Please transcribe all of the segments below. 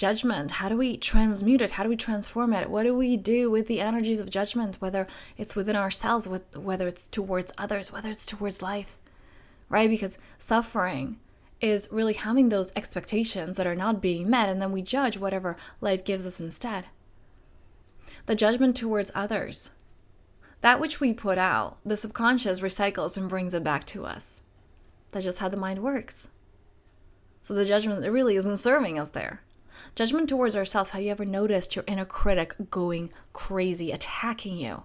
judgment? How do we transmute it? How do we transform it? What do we do with the energies of judgment, whether it's within ourselves, whether it's towards others, whether it's towards life, right? Because suffering is really having those expectations that are not being met, and then we judge whatever life gives us instead. The judgment towards others, that which we put out, the subconscious recycles and brings it back to us. That's just how the mind works. So the judgment, it really isn't serving us there. Judgment towards ourselves, have you ever noticed your inner critic going crazy, attacking you?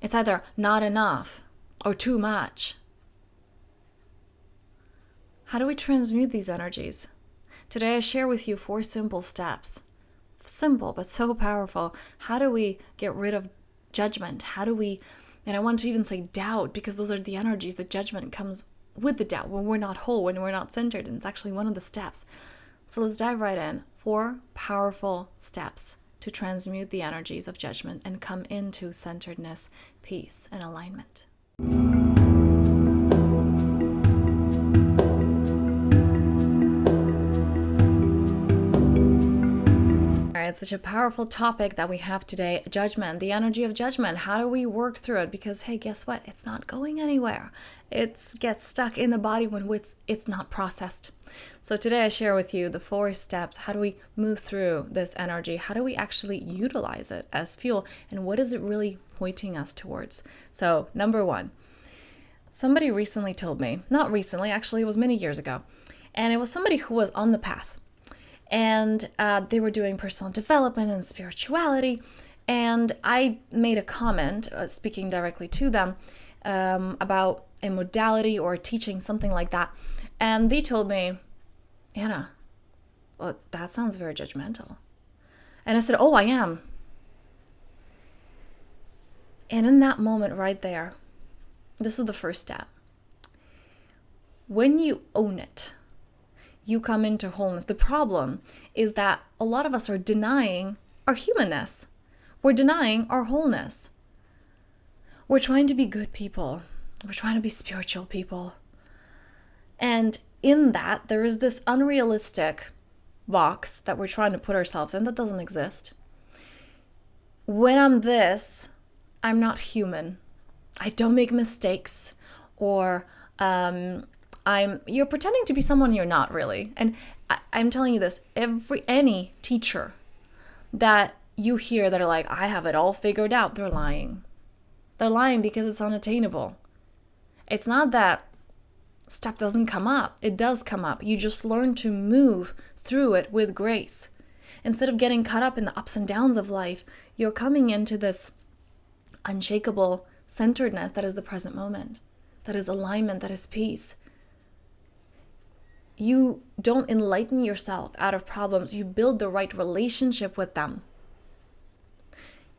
It's either not enough or too much. How do we transmute these energies? Today I share with you 4 simple steps. Simple, but so powerful. How do we get rid of judgment? How do we, and I want to even say doubt, because those are the energies. The judgment comes with the doubt when we're not whole, when we're not centered, and it's actually one of the steps. So let's dive right in. 4 powerful steps to transmute the energies of judgment and come into centeredness, peace, and alignment. It's such a powerful topic that we have today. Judgment, the energy of judgment. How do we work through it? Because, hey, guess what? It's not going anywhere. It gets stuck in the body when it's not processed. So today I share with you the 4 steps. How do we move through this energy? How do we actually utilize it as fuel? And what is it really pointing us towards? So number 1, somebody recently told me, not recently, actually it was many years ago, and it was somebody who was on the path. And they were doing personal development and spirituality. And I made a comment, speaking directly to them, about a modality or teaching, something like that. And they told me, Anna, well, that sounds very judgmental. And I said, oh, I am. And in that moment right there, this is the first step. When you own it, you come into wholeness. The problem is that a lot of us are denying our humanness. We're denying our wholeness. We're trying to be good people. We're trying to be spiritual people. And in that, there is this unrealistic box that we're trying to put ourselves in that doesn't exist. When I'm this, I'm not human. I don't make mistakes, or you're pretending to be someone you're not really. And I'm telling you this, any teacher that you hear that are like, I have it all figured out, they're lying. They're lying because it's unattainable. It's not that stuff doesn't come up. It does come up. You just learn to move through it with grace. Instead of getting caught up in the ups and downs of life, you're coming into this unshakable centeredness that is the present moment, that is alignment, that is peace. You don't enlighten yourself out of problems. You build the right relationship with them.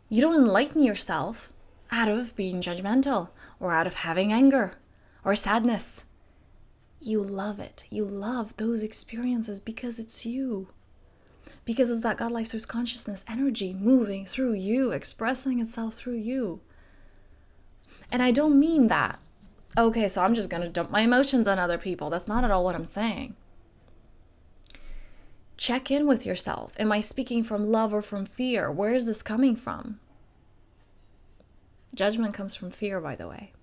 You don't enlighten yourself out of being judgmental or out of having anger or sadness. You love it. You love those experiences because it's you. Because it's that God Life Source Consciousness energy moving through you, expressing itself through you. And I don't mean that, okay, so I'm just going to dump my emotions on other people. That's not at all what I'm saying. Check in with yourself. Am I speaking from love or from fear? Where is this coming from? Judgment comes from fear, by the way.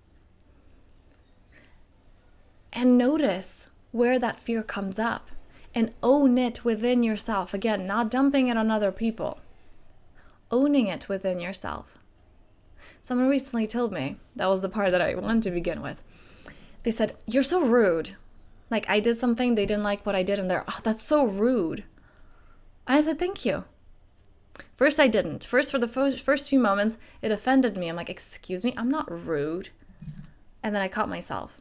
And notice where that fear comes up and own it within yourself. Again, not dumping it on other people. Owning it within yourself. Someone recently told me, that was the part that I wanted to begin with. They said, you're so rude. Like I did something, they didn't like what I did, and they're, oh, that's so rude. I said, thank you. First, I didn't. First, for the first few moments, it offended me. I'm like, excuse me, I'm not rude. And then I caught myself.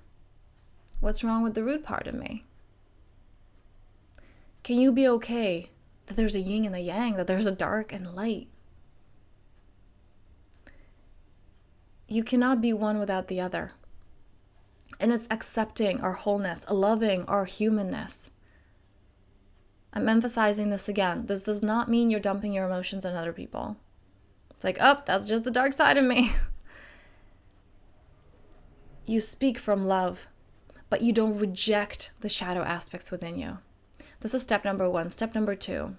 What's wrong with the rude part of me? Can you be okay that there's a yin and a yang, that there's a dark and light? You cannot be one without the other. And it's accepting our wholeness, loving our humanness. I'm emphasizing this again. This does not mean you're dumping your emotions on other people. It's like, oh, that's just the dark side of me. You speak from love, but you don't reject the shadow aspects within you. This is step number 1. Step number 2.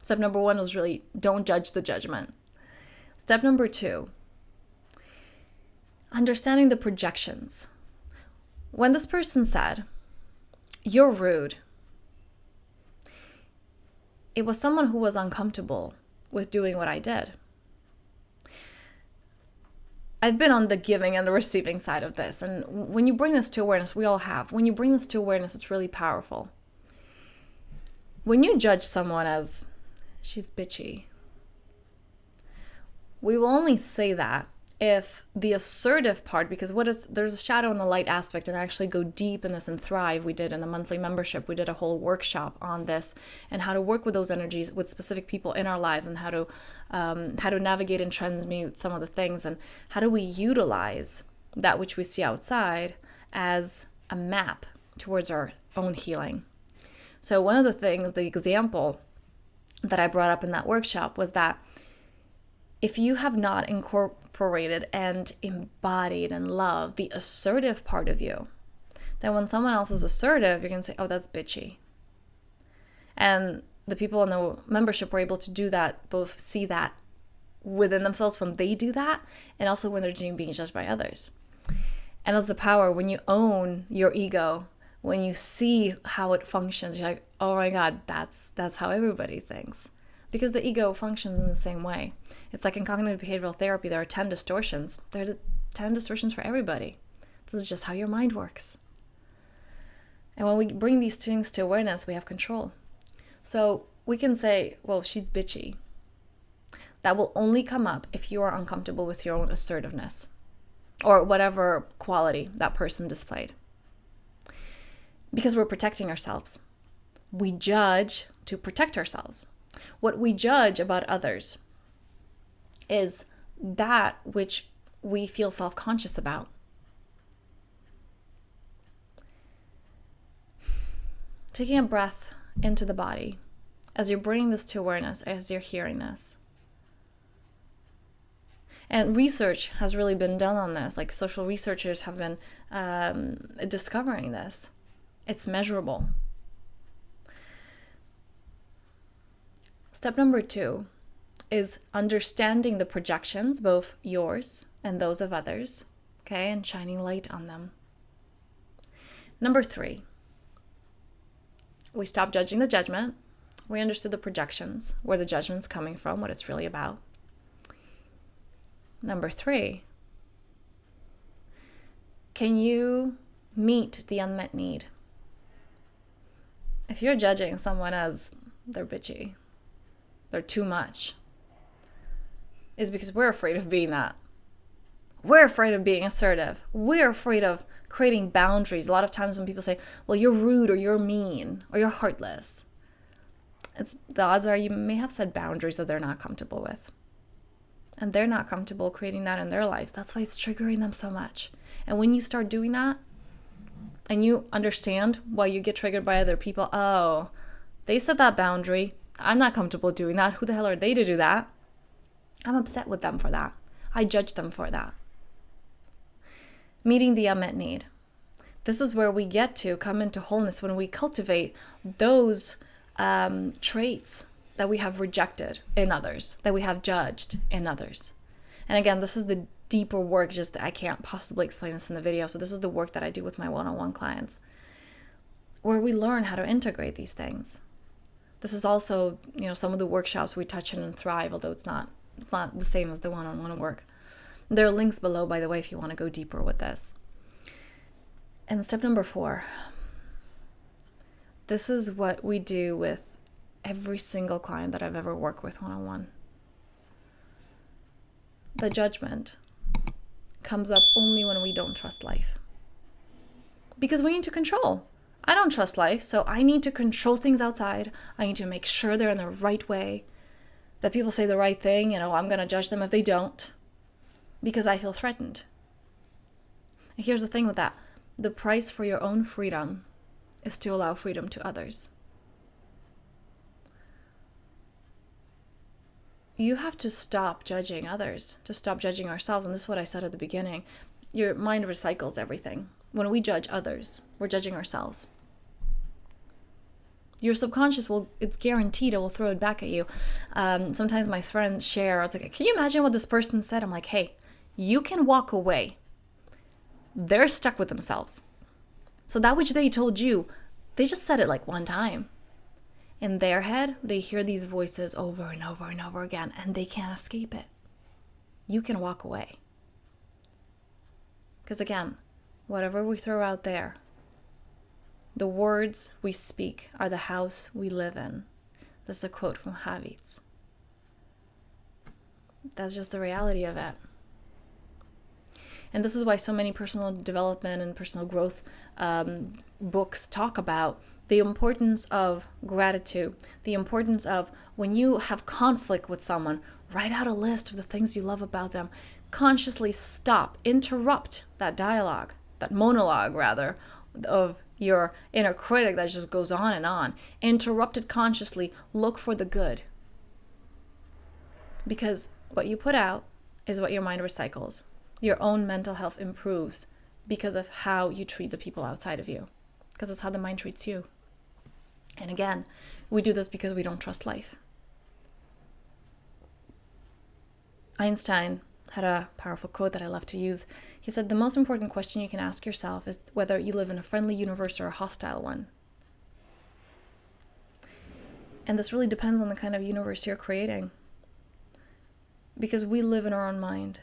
Step number 1 was really don't judge the judgment. Step number 2, understanding the projections. When this person said, "You're rude," it was someone who was uncomfortable with doing what I did. I've been on the giving and the receiving side of this. And when you bring this to awareness, we all have. When you bring this to awareness, it's really powerful. When you judge someone as, "She's bitchy," we will only say that if the assertive part, because there's a shadow and a light aspect, and I actually go deep in this in Thrive. We did in the monthly membership, we did a whole workshop on this and how to work with those energies with specific people in our lives, and how to navigate and transmute some of the things, and how do we utilize that which we see outside as a map towards our own healing. So one of the things, the example that I brought up in that workshop was that if you have not incorporated and embodied and loved the assertive part of you, then when someone else is assertive, you're going to say, "Oh, that's bitchy." And the people in the membership were able to do that, both see that within themselves when they do that, and also when they're being judged by others. And that's the power when you own your ego, when you see how it functions. You're like, "Oh my God, that's how everybody thinks." Because the ego functions in the same way. It's like in cognitive behavioral therapy, there are 10 distortions. There are 10 distortions for everybody. This is just how your mind works. And when we bring these things to awareness, we have control. So we can say, "Well, she's bitchy." That will only come up if you are uncomfortable with your own assertiveness or whatever quality that person displayed. Because we're protecting ourselves. We judge to protect ourselves. What we judge about others is that which we feel self-conscious about. Taking a breath into the body as you're bringing this to awareness, as you're hearing this. And research has really been done on this. Like social researchers have been discovering this. It's measurable. Step number 2 is understanding the projections, both yours and those of others, okay, and shining light on them. Number 3, we stopped judging the judgment. We understood the projections, where the judgment's coming from, what it's really about. Number 3, can you meet the unmet need? If you're judging someone as they're bitchy, they're too much, is because we're afraid of being that. We're afraid of being assertive. We're afraid of creating boundaries. A lot of times when people say, "Well, you're rude," or "You're mean," or "You're heartless," the odds are you may have set boundaries that they're not comfortable with. And they're not comfortable creating that in their lives. That's why it's triggering them so much. And when you start doing that, and you understand why you get triggered by other people, "Oh, they set that boundary. I'm not comfortable doing that. Who the hell are they to do that? I'm upset with them for that. I judge them for that." Meeting the unmet need. This is where we get to come into wholeness when we cultivate those traits that we have rejected in others, that we have judged in others. And again, this is the deeper work, just that I can't possibly explain this in the video. So this is the work that I do with my one-on-one clients, where we learn how to integrate these things. This is also, some of the workshops we touch in Thrive, although it's not the same as the one-on-one work. There are links below, by the way, if you want to go deeper with this. And step number 4, this is what we do with every single client that I've ever worked with one-on-one. The judgment comes up only when we don't trust life. Because we need to control. I don't trust life, so I need to control things outside. I need to make sure they're in the right way, that people say the right thing, I'm going to judge them if they don't, because I feel threatened. And here's the thing with that. The price for your own freedom is to allow freedom to others. You have to stop judging others, to stop judging ourselves. And this is what I said at the beginning. Your mind recycles everything. When we judge others, we're judging ourselves. Your subconscious it's guaranteed, it will throw it back at you. Sometimes my friends share, it's like, can you imagine what this person said? I'm like, hey, you can walk away. They're stuck with themselves. So that which they told you, they just said it like one time. In their head, they hear these voices over and over and over again, and they can't escape it. You can walk away. Because again, whatever we throw out there, the words we speak are the house we live in. This is a quote from Havitz. That's just the reality of it. And this is why so many personal development and personal growth books talk about the importance of gratitude, the importance of when you have conflict with someone, write out a list of the things you love about them. Consciously stop, interrupt that dialogue, that monologue rather, of your inner critic that just goes on and on. Interrupt it consciously, look for the good. Because what you put out is what your mind recycles. Your own mental health improves because of how you treat the people outside of you. Because it's how the mind treats you. And again, we do this because we don't trust life. Einstein had a powerful quote that I love to use. He said, the most important question you can ask yourself is whether you live in a friendly universe or a hostile one. And this really depends on the kind of universe you're creating. Because we live in our own mind.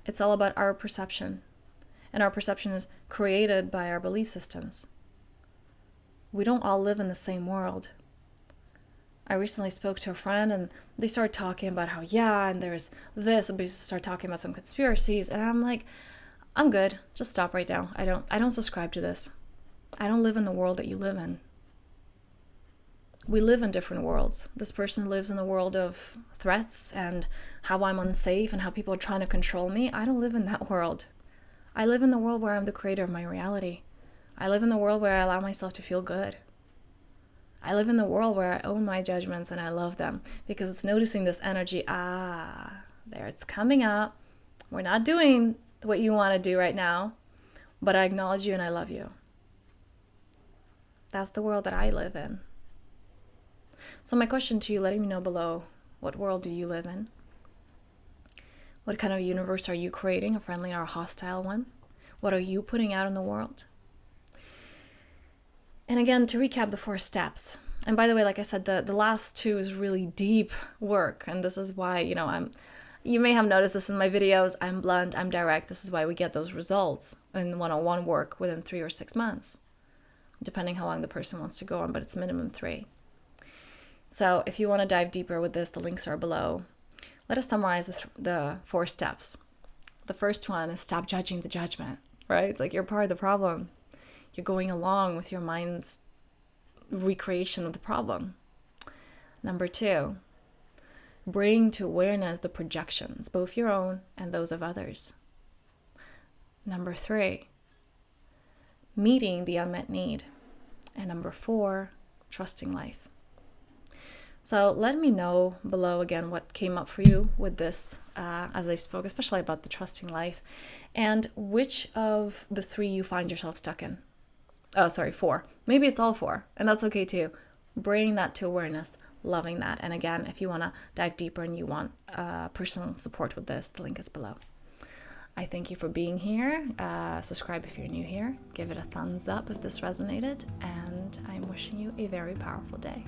It's all about our perception. And our perception is created by our belief systems. We don't all live in the same world. I recently spoke to a friend and they started talking about how, and there's this, and they start talking about some conspiracies. And I'm like, I'm good. Just stop right now. I don't subscribe to this. I don't live in the world that you live in. We live in different worlds. This person lives in the world of threats and how I'm unsafe and how people are trying to control me. I don't live in that world. I live in the world where I'm the creator of my reality. I live in the world where I allow myself to feel good. I live in the world where I own my judgments and I love them because it's noticing this energy. There it's coming up. We're not doing what you want to do right now, but I acknowledge you and I love you. That's the world that I live in. So my question to you, letting me know below, what world do you live in? What kind of universe are you creating, a friendly or a hostile one? What are you putting out in the world? And again, to recap the 4 steps. And by the way, like I said, the last 2 is really deep work. And this is why, you may have noticed this in my videos. I'm blunt, I'm direct. This is why we get those results in one-on-one work within 3 or 6 months, depending how long the person wants to go on, but it's minimum 3. So if you want to dive deeper with this, the links are below. Let us summarize the 4 steps. The first one is stop judging the judgment, right? It's like you're part of the problem. You're going along with your mind's recreation of the problem. Number 2, bring to awareness the projections, both your own and those of others. Number 3, meeting the unmet need. And number 4, trusting life. So let me know below again what came up for you with this as I spoke, especially about the trusting life, and which of the 3 you find yourself stuck in. 4. Maybe it's all 4, and that's okay too. Bring that to awareness, loving that. And again, if you want to dive deeper and you want personal support with this, the link is below. I thank you for being here. Subscribe if you're new here. Give it a thumbs up if this resonated, and I'm wishing you a very powerful day.